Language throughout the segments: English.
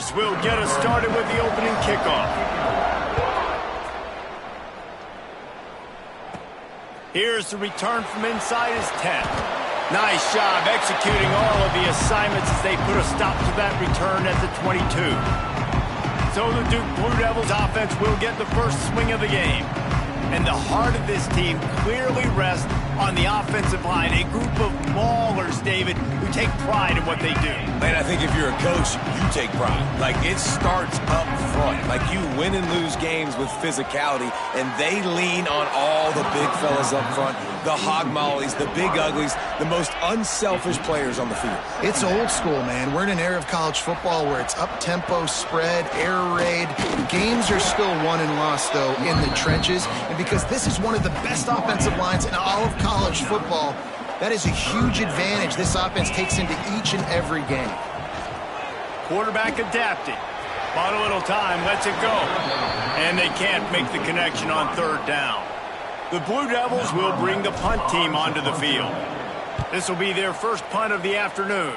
Beavers will get us started with the opening kickoff. Here's the return from inside his 10. Nice job executing all of the assignments as they put a stop to that return at the 22. So the Duke Blue Devils offense will get the first swing of the game. And the heart of this team clearly rests on the offensive line. A group of ballers, David, who take pride in what they do. Man, I think if you're a coach, you take pride. Like, it starts up front. Like, you win and lose games with physicality, and they lean on all the big fellas up front, the hog mollies, the big uglies, the most unselfish players on the field. It's old school, man. We're in an era of college football where it's up-tempo, spread, air raid. Games are still won and lost, though, in the trenches. And because this is one of the best offensive lines in all of college football, that is a huge advantage this offense takes into each and every game. Quarterback adapting. Bought a little time, lets it go. And they can't make the connection on third down. The Blue Devils will bring the punt team onto the field. This will be their first punt of the afternoon.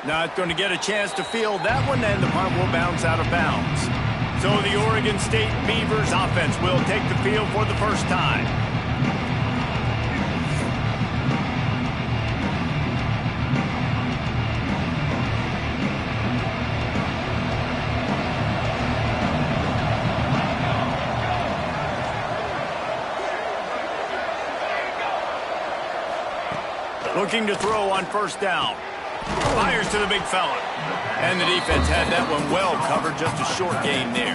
Not going to get a chance to field that one, and the punt will bounce out of bounds. So the Oregon State Beavers offense will take the field for the first time. Looking to throw on first down. Fires to the big fella. And the defense had that one well covered, just a short gain there.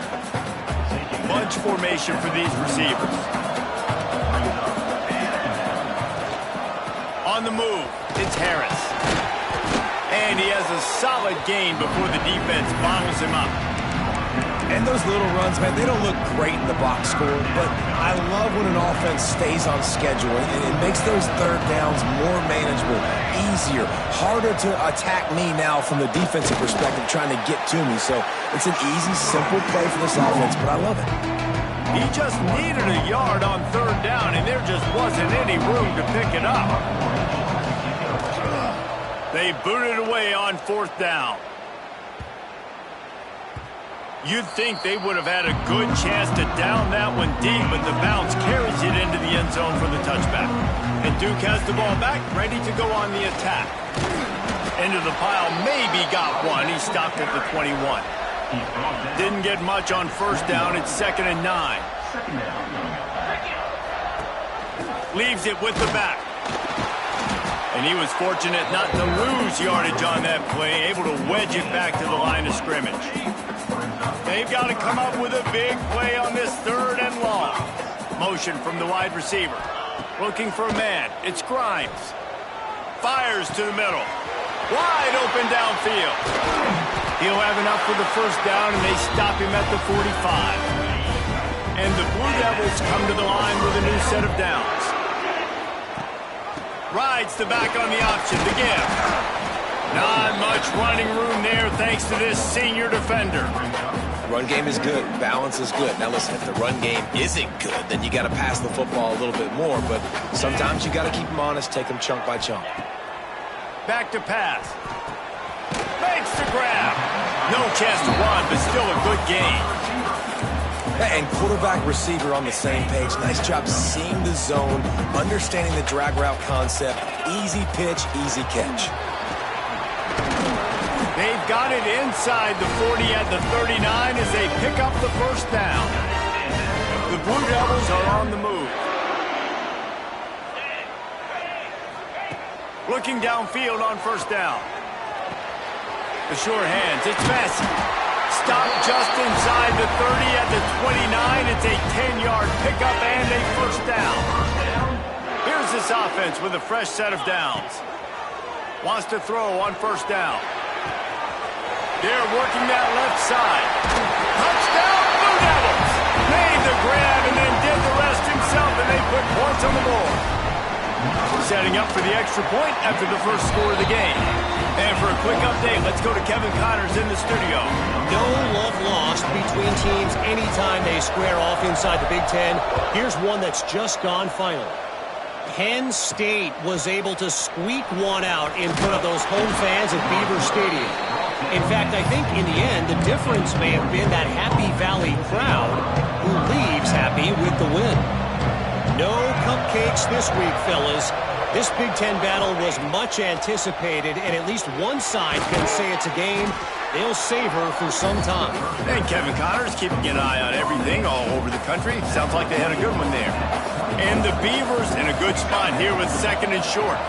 Bunch formation for these receivers. On the move, it's Harris. And he has a solid gain before the defense bottles him up. And those little runs, man, they don't look great in the box score, but I love when an offense stays on schedule, and it makes those third downs more manageable, easier, harder to attack me now from the defensive perspective trying to get to me. So it's an easy, simple play for this offense, but I love it. He just needed a yard on third down, and there just wasn't any room to pick it up. They booted away on fourth down. You'd think they would have had a good chance to down that one deep, but the bounce carries it into the end zone for the touchback. And Duke has the ball back, ready to go on the attack. Into the pile, maybe got one. He stopped at the 21. Didn't get much on first down. It's 2nd and 9. Leaves it with the back. And he was fortunate not to lose yardage on that play, able to wedge it back to the line of scrimmage. They've got to come up with a big play on this 3rd and long. Motion from the wide receiver. Looking for a man. It's Grimes. Fires to the middle. Wide open downfield. He'll have enough for the first down, and they stop him at the 45. And the Blue Devils come to the line with a new set of downs. Rides the back on the option to give. Not much running room there thanks to this senior defender. Run game is good. Balance is good. Now listen, if the run game isn't good, then you got to pass the football a little bit more. But sometimes you got to keep them honest, take them chunk by chunk. Back to pass. Makes the grab. No chance to run, but still a good game. And quarterback receiver on the same page. Nice job seeing the zone, understanding the drag route concept. Easy pitch, easy catch. They've got it inside the 40 at the 39 as they pick up the first down. The Blue Devils are on the move. Looking downfield on first down. The short hands, it's Massey. Stopped just inside the 30 at the 29. It's a 10-yard pickup and a first down. Here's this offense with a fresh set of downs. Wants to throw on first down. They're working that left side. Touchdown, Blue Devils! Made the grab and then did the rest himself, and they put points on the board. Setting up for the extra point after the first score of the game. And for a quick update, let's go to Kevin Connors in the studio. No love lost between teams anytime they square off inside the Big Ten. Here's one that's just gone final. Penn State was able to squeak one out in front of those home fans at Beaver Stadium. In fact, I think in the end, the difference may have been that Happy Valley crowd who leaves happy with the win. No cupcakes this week, fellas. This Big Ten battle was much anticipated, and at least one side can say it's a game they'll savor for some time. And Kevin Connors keeping an eye on everything all over the country. Sounds like they had a good one there. And the Beavers in a good spot here with second and short.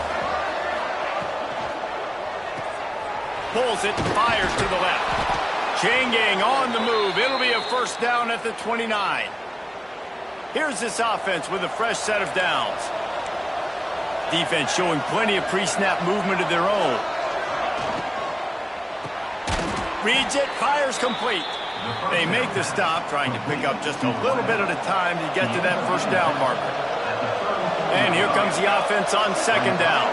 Pulls it, fires to the left. Chain gang on the move. It'll be a first down at the 29. Here's this offense with a fresh set of downs. Defense showing plenty of pre-snap movement of their own. Reads it, fires complete. They make the stop, trying to pick up just a little bit at a time to get to that first down marker. And here comes the offense on second down.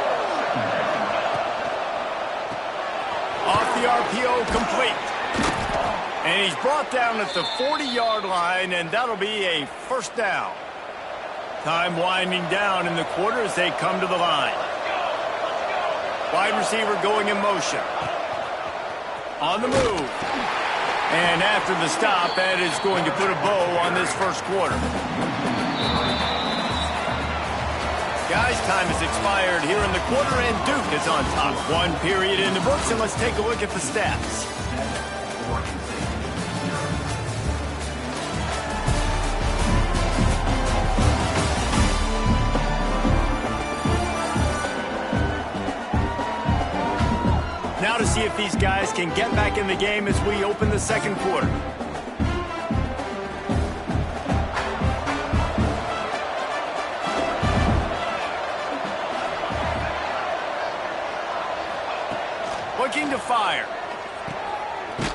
Off the RPO, complete. And he's brought down at the 40-yard line, and that'll be a first down. Time winding down in the quarter as they come to the line. Wide receiver going in motion. On the move. And after the stop, that is going to put a bow on this first quarter. Guys, time has expired here in the quarter, and Duke is on top. One period in the books, and let's take a look at the stats. Now to see if these guys can get back in the game as we open the second quarter. Looking to fire.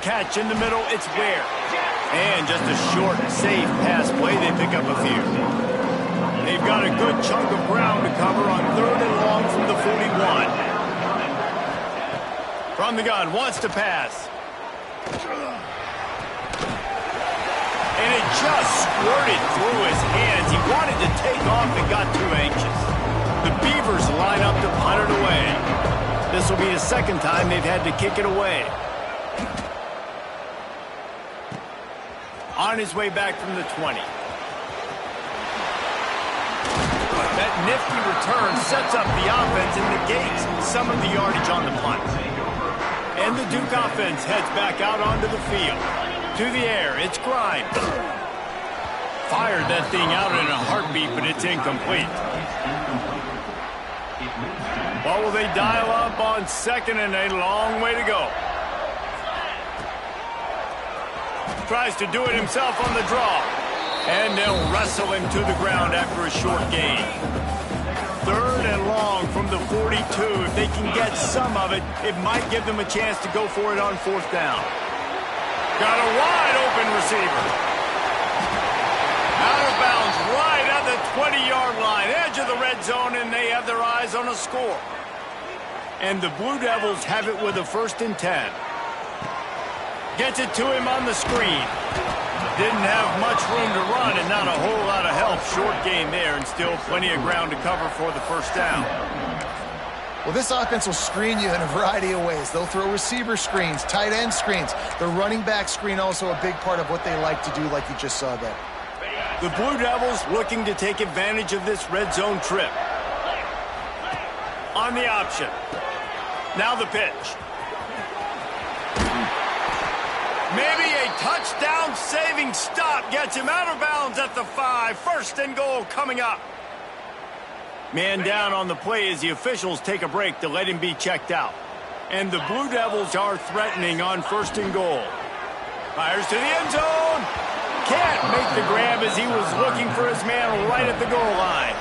Catch in the middle, it's Ware. And just a short, safe pass play, they pick up a few. They've got a good chunk of ground to cover on third and long from the 41. From the gun, wants to pass. And it just squirted through his hands. He wanted to take off and got too anxious. The Beavers line up to punt it away. This will be the second time they've had to kick it away. On his way back from the 20. That nifty return sets up the offense and negates some of the yardage on the punt. And the Duke offense heads back out onto the field. To the air, it's Grimes. Fired that thing out in a heartbeat, but it's incomplete. What will they dial up on second, and a long way to go. Tries to do it himself on the draw. And they'll wrestle him to the ground after a short gain. Third and long from the 42. If they can get some of it, it might give them a chance to go for it on fourth down. Got a wide open receiver. Out of bounds right at the 20-yard line. Edge of the red zone, and they have their eyes on a score. And the Blue Devils have it with a 1st and 10. Gets it to him on the screen. Didn't have much room to run and not a whole lot of help. Short gain there and still plenty of ground to cover for the first down. Well, this offense will screen you in a variety of ways. They'll throw receiver screens, tight end screens. The running back screen also a big part of what they like to do, like you just saw there. The Blue Devils looking to take advantage of this red zone trip. On the option. Now the pitch. Maybe a touchdown-saving stop gets him out of bounds at the 5. 1st and goal coming up. Man down on the play as the officials take a break to let him be checked out. And the Blue Devils are threatening on 1st and goal. Fires to the end zone. Can't make the grab as he was looking for his man right at the goal line.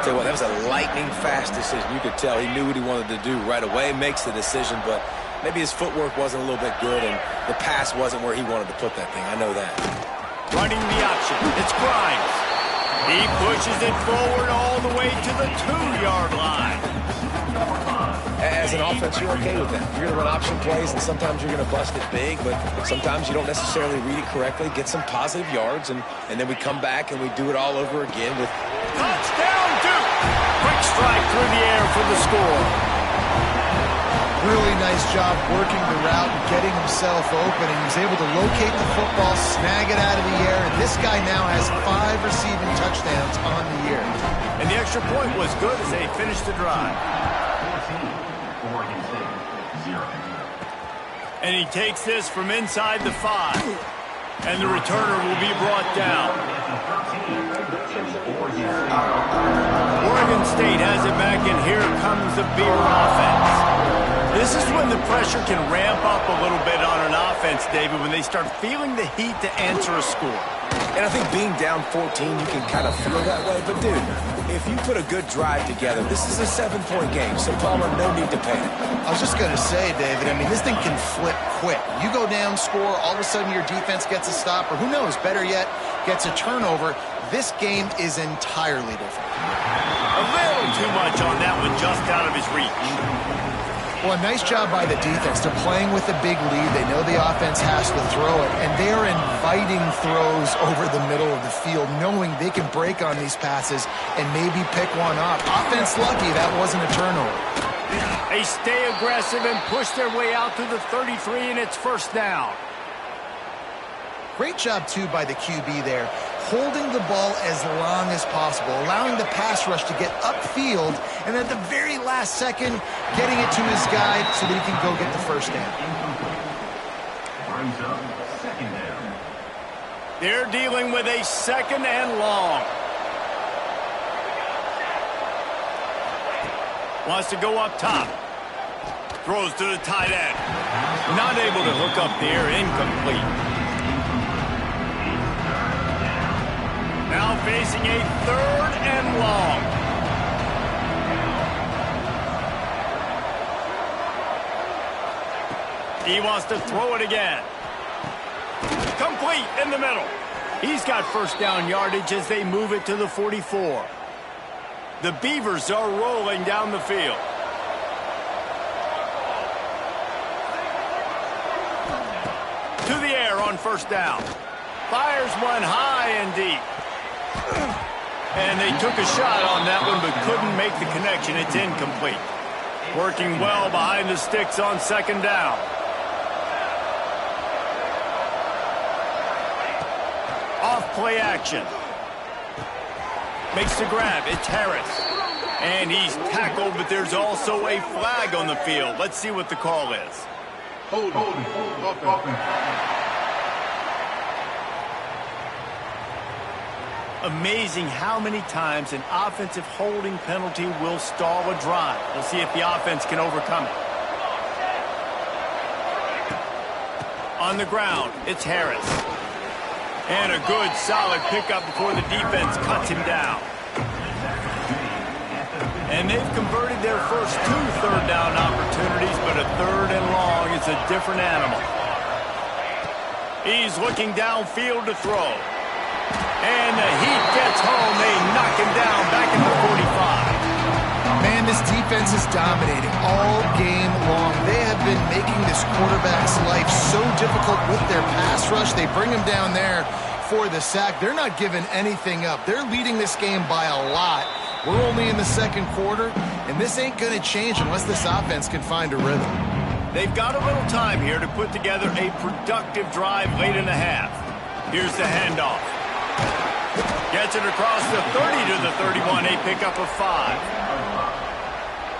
Tell you what, that was a lightning-fast decision. You could tell he knew what he wanted to do right away, makes the decision, but maybe his footwork wasn't a little bit good, and the pass wasn't where he wanted to put that thing. I know that. Running the option. It's Grimes. He pushes it forward all the way to the 2-yard line. As an offense, you're okay with that. You're going to run option plays, and sometimes you're going to bust it big, but sometimes you don't necessarily read it correctly, get some positive yards, and then we come back and we do it all over again with... Touchdown, Duke! Quick strike through the air for the score. Really nice job working the route and getting himself open. And he was able to locate the football, snag it out of the air, and this guy now has 5 receiving touchdowns on the year. And the extra point was good as they finished the drive. And he takes this from inside the 5. And the returner will be brought down. Oregon State has it back, and here comes the Beaver offense. This is when the pressure can ramp up a little bit on an offense, David, when they start feeling the heat to answer a score. And I think being down 14, you can kind of feel that way. But, dude, if you put a good drive together, this is a 7-point game. So, Palmer, no need to panic. I was just going to say, David, I mean, this thing can flip quick. You go down, score, all of a sudden your defense gets a stop, or who knows, better yet, gets a turnover. This game is entirely different. A little too much on that one, just out of his reach. Well, a nice job by the defense. They're playing with a big lead. They know the offense has to throw it, and they are inviting throws over the middle of the field, knowing they can break on these passes and maybe pick one up. Offense lucky that wasn't a turnover. They stay aggressive and push their way out to the 33, and it's first down. Great job, too, by the QB there, holding the ball as long as possible, allowing the pass rush to get upfield, and at the very last second, getting it to his guy so that he can go get the first down. They're dealing with a 2nd and long. Wants to go up top. Throws to the tight end. Not able to hook up there, incomplete. Now facing a 3rd and long. He wants to throw it again. Complete in the middle. He's got first down yardage as they move it to the 44. The Beavers are rolling down the field. To the air on first down. Fires one high and deep. And they took a shot on that one but couldn't make the connection. It's incomplete. Working well behind the sticks on 2nd down. Off play action. Makes the grab. It's Harris. And he's tackled, but there's also a flag on the field. Let's see what the call is. Hold. Amazing how many times an offensive holding penalty will stall a drive. We'll see if the offense can overcome it. On the ground, it's Harris. And a good, solid pickup before the defense cuts him down. And they've converted their first 2 third down opportunities, but a 3rd and long is a different animal. He's looking downfield to throw. And the heat gets home. They knock him down back at the 45. Man, this defense is dominating all game long. They have been making this quarterback's life so difficult with their pass rush. They bring him down there for the sack. They're not giving anything up. They're leading this game by a lot. We're only in the 2nd quarter, and this ain't going to change unless this offense can find a rhythm. They've got a little time here to put together a productive drive late in the half. Here's the handoff. Gets it across the 30 to the 31, a pickup of 5.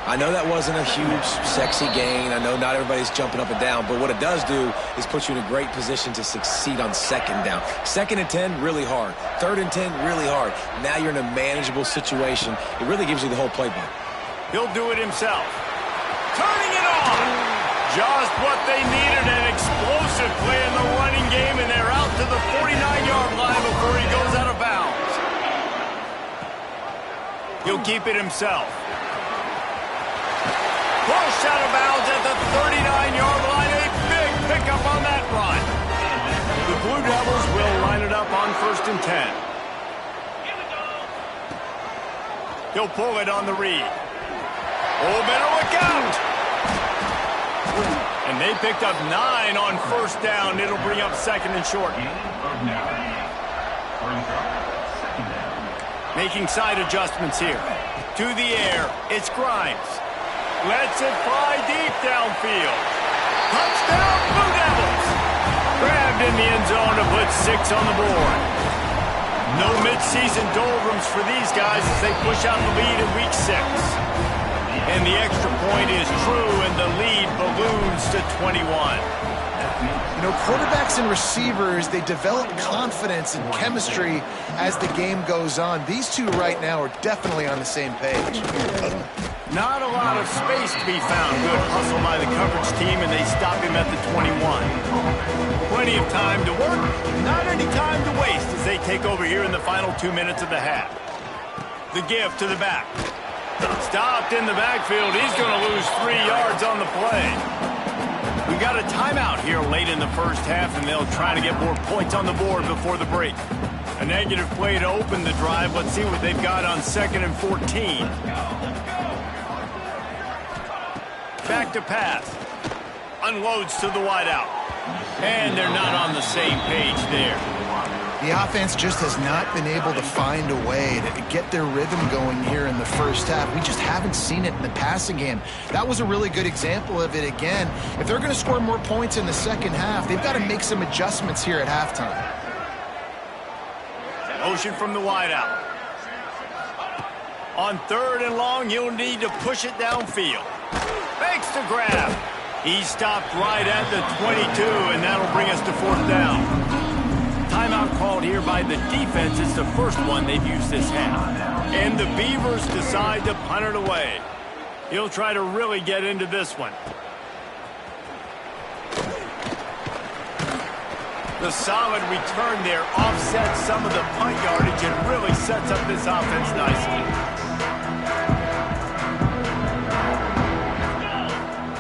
I know that wasn't a huge, sexy gain. I know not everybody's jumping up and down, but what it does do is put you in a great position to succeed on 2nd down. 2nd and 10, really hard. 3rd and 10, really hard. Now you're in a manageable situation. It really gives you the whole playbook. He'll do it himself. Turning it on. Just what they needed, an explosive play in the running game, and they're out to the 49-yard line before he goes out of bounds. He'll keep it himself. Push out of bounds at the 39-yard line. A big pickup on that run. The Blue Devils will line it up on 1st and 10. He'll pull it on the read. Oh, better look out. And they picked up 9 on 1st down. It'll bring up 2nd and short. Making side adjustments here. To the air, it's Grimes. Lets it fly deep downfield. Touchdown, Blue Devils! Grabbed in the end zone to put 6 on the board. No midseason doldrums for these guys as they push out the lead in Week 6. And the extra point is true, and the lead balloons to 21. You know, quarterbacks and receivers, they develop confidence and chemistry as the game goes on. These two right now are definitely on the same page. Not a lot of space to be found. Good hustle by the coverage team, and they stop him at the 21. Plenty of time to work, not any time to waste as they take over here in the final 2 minutes of the half. The give to the back. Stopped in the backfield. He's going to lose 3 yards on the play. We got a timeout here late in the first half, and they'll try to get more points on the board before the break. A negative play to open the drive. Let's see what they've got on 2nd and 14. Back to pass. Unloads to the wideout. And they're not on the same page there. The offense just has not been able to find a way to get their rhythm going here in the first half. We just haven't seen it in the passing game. That was a really good example of it again. If they're going to score more points in the second half, they've got to make some adjustments here at halftime. Motion from the wideout. On 3rd and long, you'll need to push it downfield. Makes the grab. He stopped right at the 22, and that'll bring us to 4th down. Timeout called here by the defense. It's the first one they've used this half. And the Beavers decide to punt it away. He'll try to really get into this one. The solid return there offsets some of the punt yardage and really sets up this offense nicely.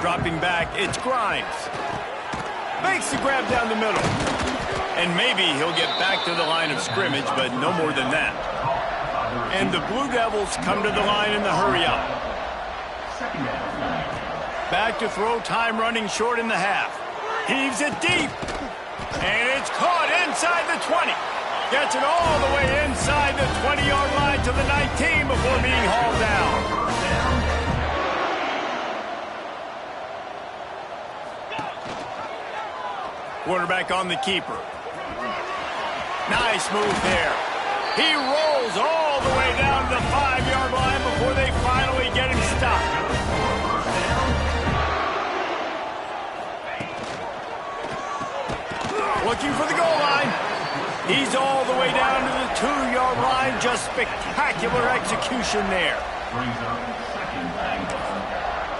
Dropping back, it's Grimes. Makes the grab down the middle. And maybe he'll get back to the line of scrimmage, but no more than that. And the Blue Devils come to the line in the hurry-up. Back to throw, time running short in the half. Heaves it deep. And it's caught inside the 20. Gets it all the way inside the 20-yard line to the 19 before being hauled down. Quarterback on the keeper. Nice move there. He rolls all the way down to the 5-yard line before they finally get him stopped. Looking for the goal line. He's all the way down to the 2-yard line. Just spectacular execution there.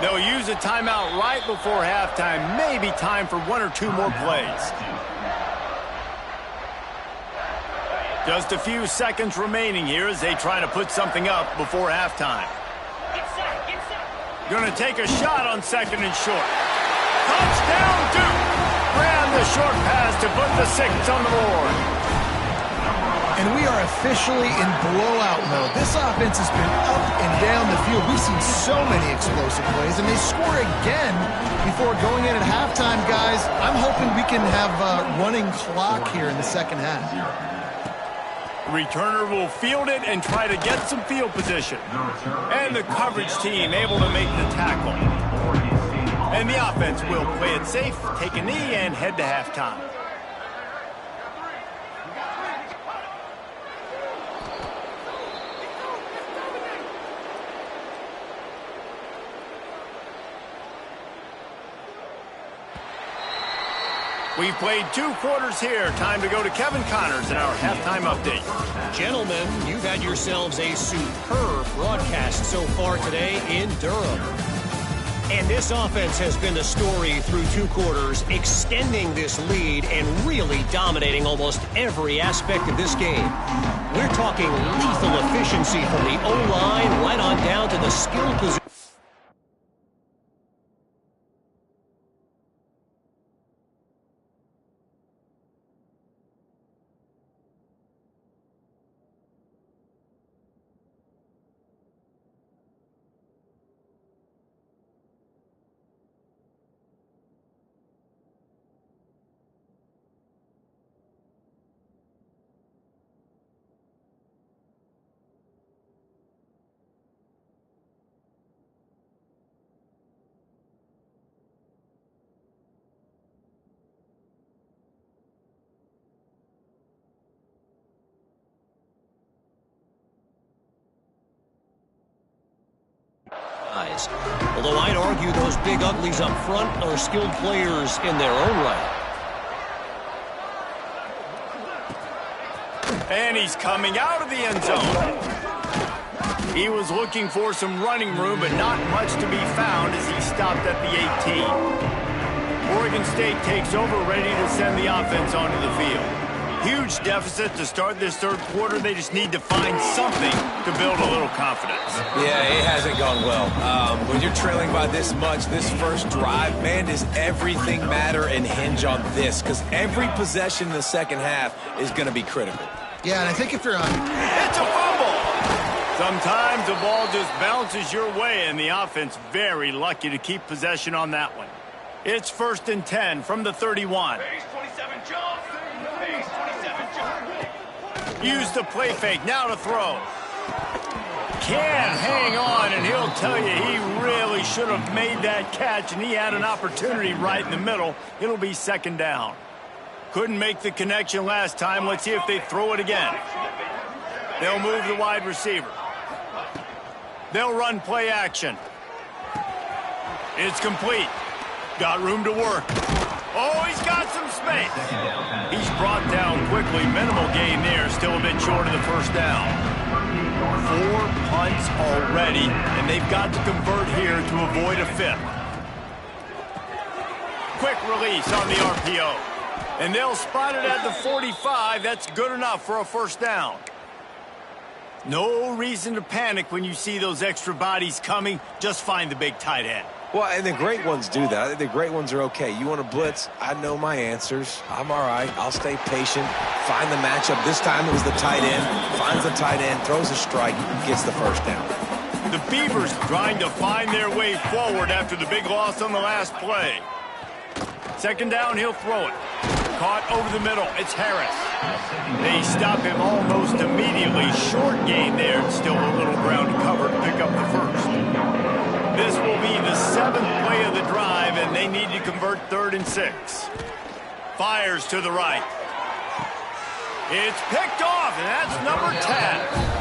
They'll use a timeout right before halftime. Maybe time for 1 or 2 more plays. Just a few seconds remaining here as they try to put something up before halftime. Going to take a shot on 2nd and short. Touchdown, Duke! Ran the short pass to put the 6 on the board. And we are officially in blowout mode. This offense has been up and down the field. We've seen so many explosive plays, and they score again before going in at halftime, guys. I'm hoping we can have a running clock here in the second half. Returner will field it and try to get some field position. And the coverage team able to make the tackle. And the offense will play it safe, take a knee, and head to halftime. We've played 2 quarters here. Time to go to Kevin Connors in our halftime update. Gentlemen, you've had yourselves a superb broadcast so far today in Durham. And this offense has been the story through 2 quarters, extending this lead and really dominating almost every aspect of this game. We're talking lethal efficiency from the O-line right on down to the skill position. guys. Although I'd argue those big uglies up front are skilled players in their own right. And he's coming out of the end zone. He was looking for some running room, but not much to be found as he stopped at the 18. Oregon State takes over, ready to send the offense onto the field. Huge deficit to start this third quarter. They just need to find something to build a little confidence. Yeah, it hasn't gone well. When you're trailing by this much, this first drive, man, does everything matter and hinge on this, because every possession in the second half is going to be critical. Yeah, and I think if you're on... It's a fumble! Sometimes the ball just bounces your way, and the offense very lucky to keep possession on that one. It's 1st and 10 from the 31. Use the play fake, now to throw. Can't hang on, and he'll tell you he really should have made that catch, and he had an opportunity right in the middle. It'll be 2nd down. Couldn't make the connection last time. Let's see if they throw it again. They'll move the wide receiver. They'll run play action. It's complete. Got room to work. Oh, he's got some space. He's brought down quickly. Minimal gain there. Still a bit short of the 1st down. 4 punts already, and they've got to convert here to avoid a 5th. Quick release on the RPO. And they'll spot it at the 45. That's good enough for a 1st down. No reason to panic when you see those extra bodies coming. Just find the big tight end. Well, and the great ones do that. I think the great ones are okay. You want to blitz? I know my answers. I'm all right. I'll stay patient. Find the matchup. This time it was the tight end. Finds the tight end, throws a strike, gets the 1st down. The Beavers trying to find their way forward after the big loss on the last play. 2nd down, he'll throw it. Caught over the middle. It's Harris. They stop him almost immediately. Short gain there. Still a little ground to cover to pick up the 1st. This will be the 7th play of the drive, and they need to convert 3rd and 6. Fires to the right. It's picked off, and that's number 10.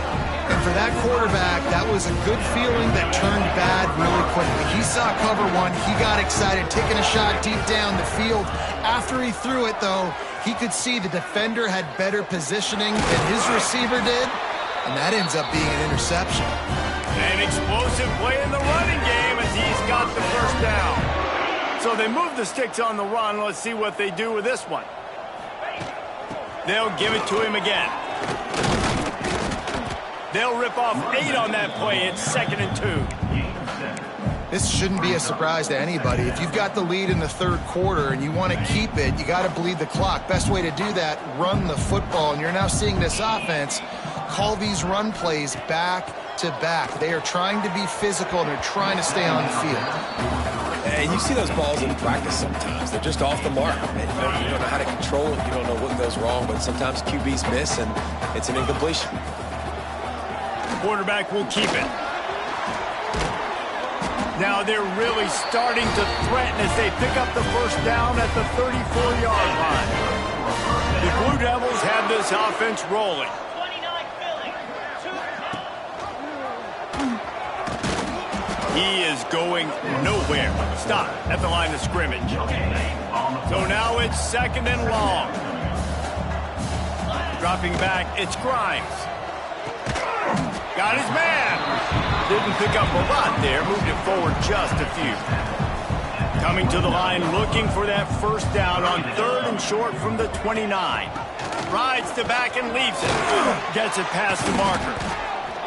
And for that quarterback, that was a good feeling that turned bad really quickly. He saw cover 1. He got excited, taking a shot deep down the field. After he threw it, though, he could see the defender had better positioning than his receiver did, and that ends up being an interception. An explosive play in the running game as he's got the 1st down. So they move the sticks on the run. Let's see what they do with this one. They'll give it to him again. They'll rip off 8 on that play. It's 2nd and 2. This shouldn't be a surprise to anybody. If you've got the lead in the 3rd quarter and you want to keep it, you got to bleed the clock. Best way to do that, run the football. And you're now seeing this offense call these run plays back to back. They are trying to be physical, and they're trying to stay on the field. And you see those balls in practice sometimes. They're just off the mark. And you don't know how to control it. You don't know what goes wrong, but sometimes QBs miss, and it's an incompletion. Quarterback will keep it. Now they're really starting to threaten as they pick up the 1st down at the 34-yard line. The Blue Devils have this offense rolling. He is going nowhere. Stop at the line of scrimmage. So now it's 2nd and long. Dropping back, it's Grimes. Got his man. Didn't pick up a lot there. Moved it forward just a few. Coming to the line, looking for that 1st down on 3rd and short from the 29. Rides to back and leaves it. Gets it past the marker.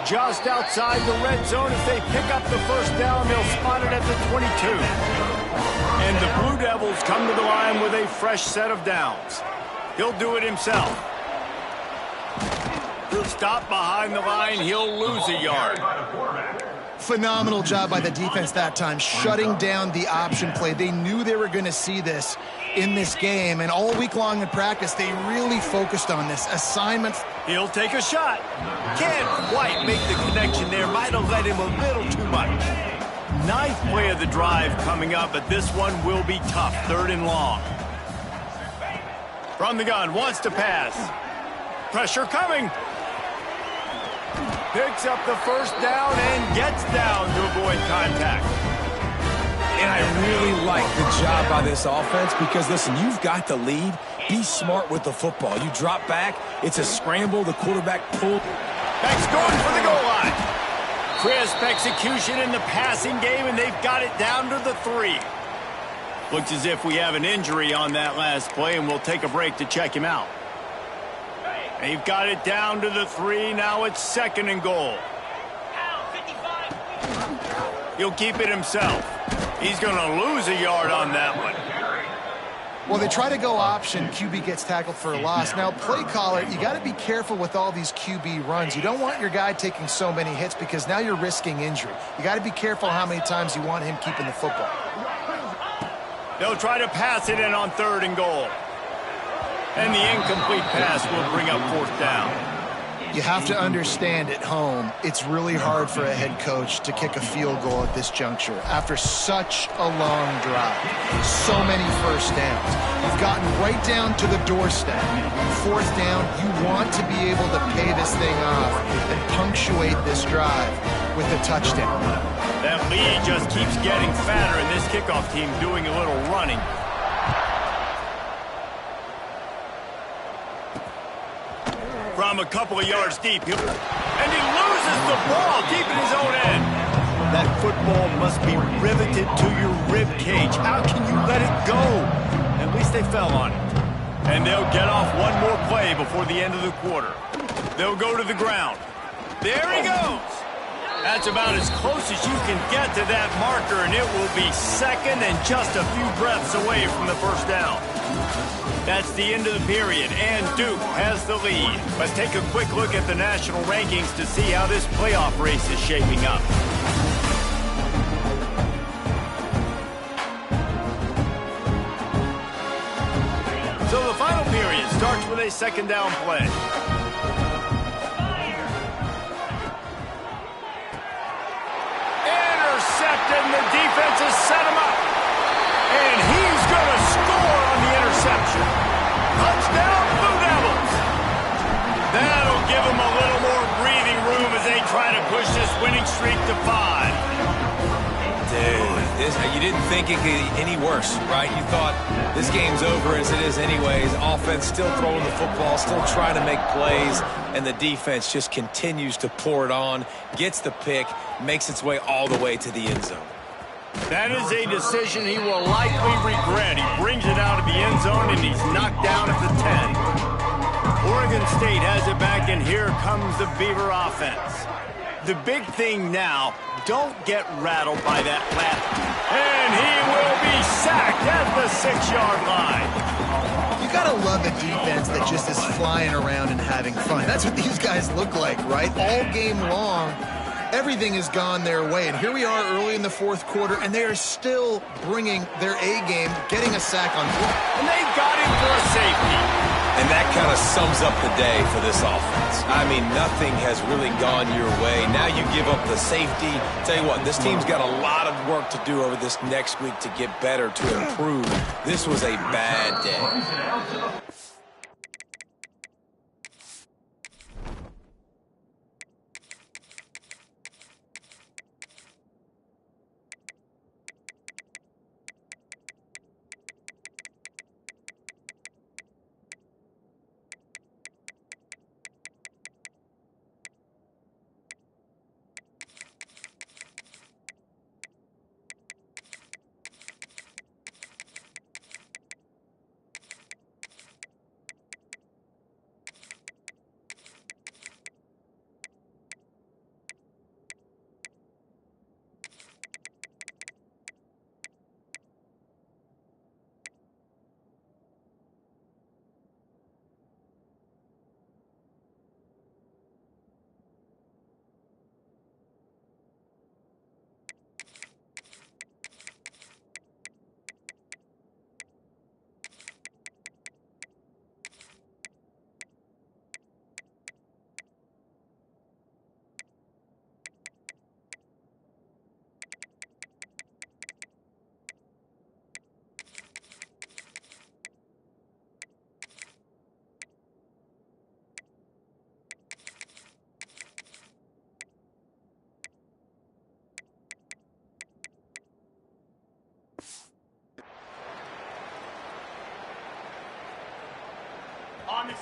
Just outside the red zone. If they pick up the 1st down, they'll spot it at the 22. And the Blue Devils come to the line with a fresh set of downs. He'll do it himself. Stop behind the line, he'll lose a yard. Phenomenal job by the defense that time, shutting down the option play. They knew they were going to see this in this game, and all week long in practice, they really focused on this assignment. He'll take a shot. Can't quite make the connection there. Might have let him a little too much. 9th play of the drive coming up, but this one will be tough. 3rd and long. From the gun, wants to pass. Pressure coming. Picks up the first down and gets down to avoid contact. And I really like the job by this offense because, listen, you've got the lead. Be smart with the football. You drop back, it's a scramble, the quarterback pulled. Back's going for the goal line. Crisp execution in the passing game, and they've got it down to the 3. Looks as if we have an injury on that last play, and we'll take a break to check him out. They've got it down to the 3. Now it's 2nd and goal. He'll keep it himself. He's going to lose a yard on that one. Well, they try to go option. QB gets tackled for a loss. Now, play caller, you got to be careful with all these QB runs. You don't want your guy taking so many hits because now you're risking injury. You got to be careful how many times you want him keeping the football. They'll try to pass it in on 3rd and goal. And the incomplete pass will bring up 4th down. You have to understand at home, it's really hard for a head coach to kick a field goal at this juncture after such a long drive. So many first downs. You've gotten right down to the doorstep. 4th down, you want to be able to pay this thing off and punctuate this drive with a touchdown. That lead just keeps getting fatter, and this kickoff team doing a little running. From a couple of yards deep, and he loses the ball deep in his own end. That football must be riveted to your rib cage. How can you let it go? At least they fell on it. And they'll get off one more play before the end of the quarter. They'll go to the ground. There he goes. That's about as close as you can get to that marker, and it will be 2nd and just a few breaths away from the first down. That's the end of the period, and Duke has the lead. Let's take a quick look at the national rankings to see how this playoff race is shaping up. So the final period starts with a 2nd down play. Intercepted, and the defense has set him up. And he's going to score on the interception. Touchdown, Blue Devils. That'll give them a little more breathing room as they try to push this winning streak to 5. Dude, you didn't think it could get any worse, right? You thought this game's over as it is anyways. Offense still throwing the football, still trying to make plays, and the defense just continues to pour it on, gets the pick, makes its way all the way to the end zone. That is a decision he will likely regret. He brings it out of the end zone, and he's knocked down at the 10. Oregon State has it back, and here comes the Beaver offense. The big thing now, don't get rattled by that lap. And he will be sacked at the 6-yard line. You gotta love a defense that just is flying around and having fun. That's what these guys look like, right? All game long. Everything has gone their way, and here we are early in the 4th quarter, and they are still bringing their A-game, getting a sack on foot. And they got him for a safety. And that kind of sums up the day for this offense. I mean, nothing has really gone your way. Now you give up the safety. Tell you what, this team's got a lot of work to do over this next week to get better, to improve. This was a bad day.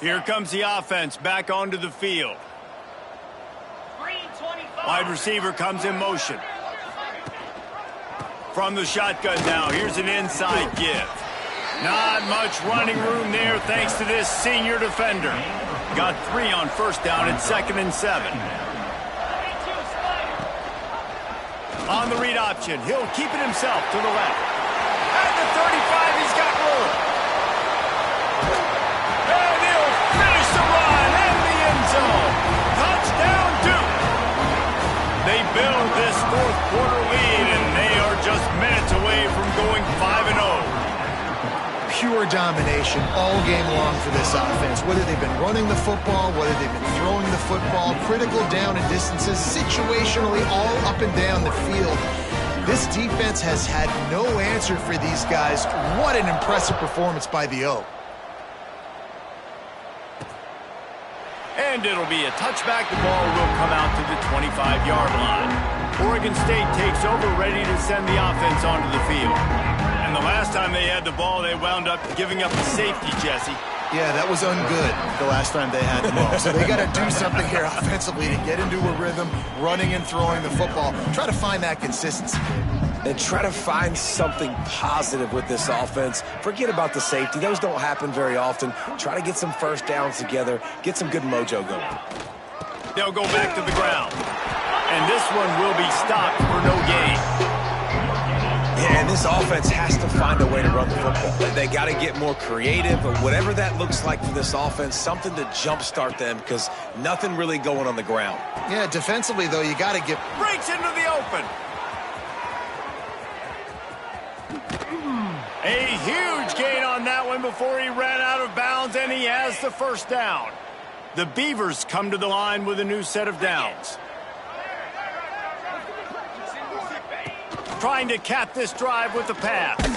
Here comes the offense back onto the field. Wide receiver comes in motion. From the shotgun now, here's an inside give. Not much running room there thanks to this senior defender. Got 3 on first down and 2nd and 7. On the read option, he'll keep it himself to the left. At the 35, he's got room. And he'll finish the run in the end zone. Touchdown, Duke. They build this fourth quarter lead, and they are just minutes away from going 5-0. Pure domination all game long for this offense. Whether they've been running the football, whether they've been throwing the football, critical down and distances, situationally all up and down the field. This defense has had no answer for these guys. What an impressive performance by the O. And it'll be a touchback. The ball will come out to the 25-yard line. Oregon State takes over, ready to send the offense onto the field. And the last time they had the ball, they wound up giving up a safety, Jesse. Yeah, that was ungood the last time they had the ball. So they got to do something here offensively to get into a rhythm, running and throwing the football. Try to find that consistency. And try to find something positive with this offense. Forget about the safety. Those don't happen very often. Try to get some first downs together. Get some good mojo going. They'll go back to the ground. And this one will be stopped for no gain. Yeah, and this offense has to find a way to run the football. They got to get more creative, or whatever that looks like for this offense, something to jumpstart them, because nothing really going on the ground. Yeah, defensively, though, you got to get... Breaks into the open. A huge gain on that one before he ran out of bounds, and he has the first down. The Beavers come to the line with a new set of downs. Trying to cap this drive with the pass. And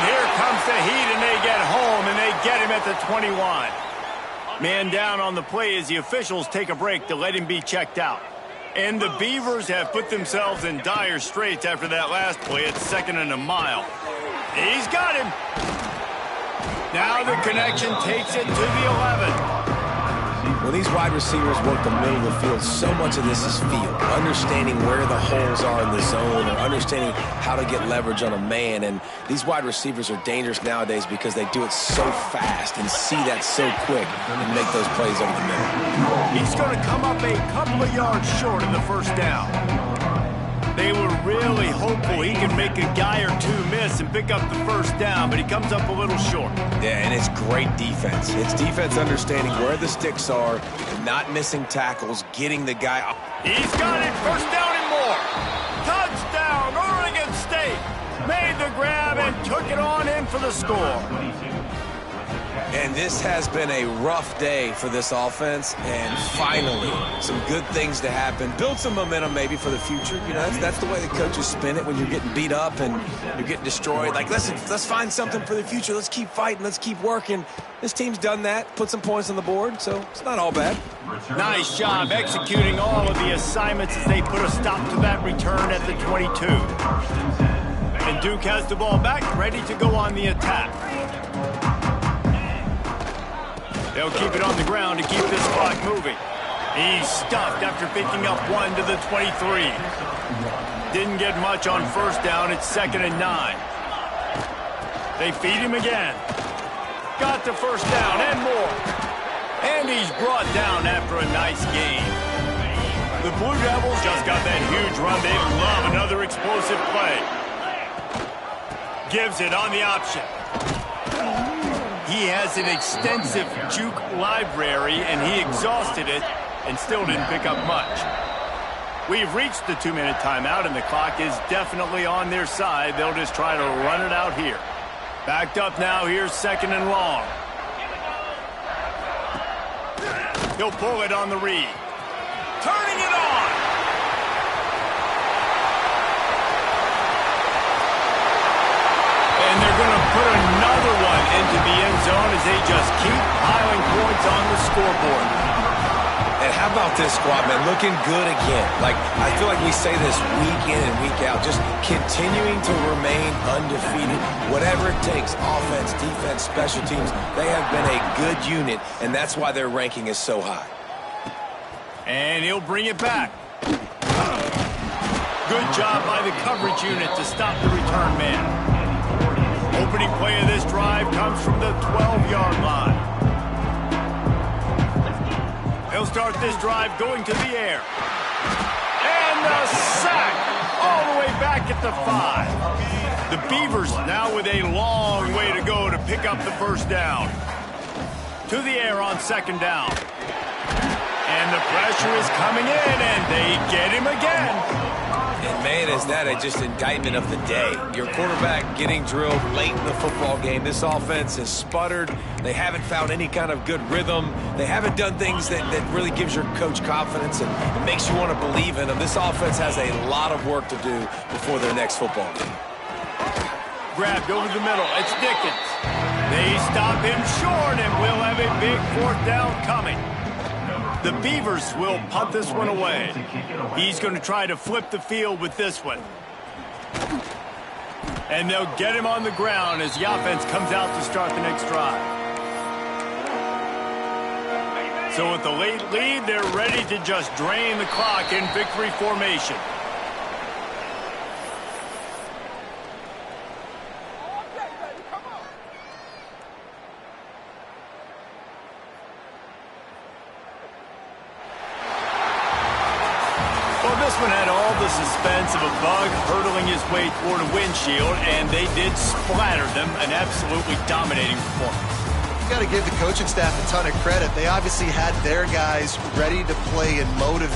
here comes the heat, and they get home, and they get him at the 21. Man down on the play as the officials take a break to let him be checked out. And the Beavers have put themselves in dire straits after that last play at 2nd and a mile. He's got him. Now the connection takes it to the 11. When these wide receivers work the middle of the field, so much of this is feel. Understanding where the holes are in the zone, or understanding how to get leverage on a man. And these wide receivers are dangerous nowadays because they do it so fast and see that so quick and make those plays over the middle. He's going to come up a couple of yards short of the first down. They were really hopeful he could make a guy or two miss and pick up the first down, but he comes up a little short. Yeah, and it's great defense. It's defense understanding where the sticks are, not missing tackles, getting the guy up. He's got it, first down and more. Touchdown, Oregon State. Made the grab and took it on in for the score. And this has been a rough day for this offense, and finally, some good things to happen. Build some momentum maybe for the future. You know, that's the way the coaches spin it when you're getting beat up and you're getting destroyed. Like, listen, let's find something for the future. Let's keep fighting. Let's keep working. This team's done that, put some points on the board, so it's not all bad. Nice job executing all of the assignments as they put a stop to that return at the 22. And Duke has the ball back, ready to go on the attack. They'll keep it on the ground to keep this clock moving. He's stuffed after picking up 1 to the 23. Didn't get much on first down. It's 2nd and 9. They feed him again. Got the first down and more. And he's brought down after a nice gain. The Blue Devils just got that huge run. They love another explosive play. Gives it on the option. He has an extensive juke library, and he exhausted it and still didn't pick up much. We've reached the 2-minute timeout, and the clock is definitely on their side. They'll just try to run it out here. Backed up now. Here's 2nd and long. He'll pull it on the read. Turning it on. And they're going to put another one into the end zone as they just keep piling points on the scoreboard. And how How about this squad, man? Looking good again. Like, I feel like we say this week in and week out, just continuing to remain undefeated. Whatever it takes, offense, defense, special teams, they have been a good unit, and that's why their ranking is so high. And he'll bring it back. Good job by the coverage unit to stop the return man. Opening play of this drive comes from the 12-yard line. He'll start this drive going to the air. And the sack all the way back at the 5. The Beavers now with a long way to go to pick up the first down. To the air on second down. And the pressure is coming in, and they get him again. And, man, is that just indictment of the day. Your quarterback getting drilled late in the football game. This offense has sputtered. They haven't found any kind of good rhythm. They haven't done things that really gives your coach confidence and it makes you want to believe in them. This offense has a lot of work to do before their next football game. Grabbed over the middle. It's Dickens. They stop him short, and we'll have a big fourth down coming. The Beavers will punt this one away. He's going to try to flip the field with this one. And they'll get him on the ground as the offense comes out to start the next drive. So with the late lead, they're ready to just drain the clock in victory formation. This one had all the suspense of a bug hurtling his way toward a windshield, and they did splatter them. An absolutely dominating performance. You got to give the coaching staff a ton of credit. They obviously had their guys ready to play and motivate.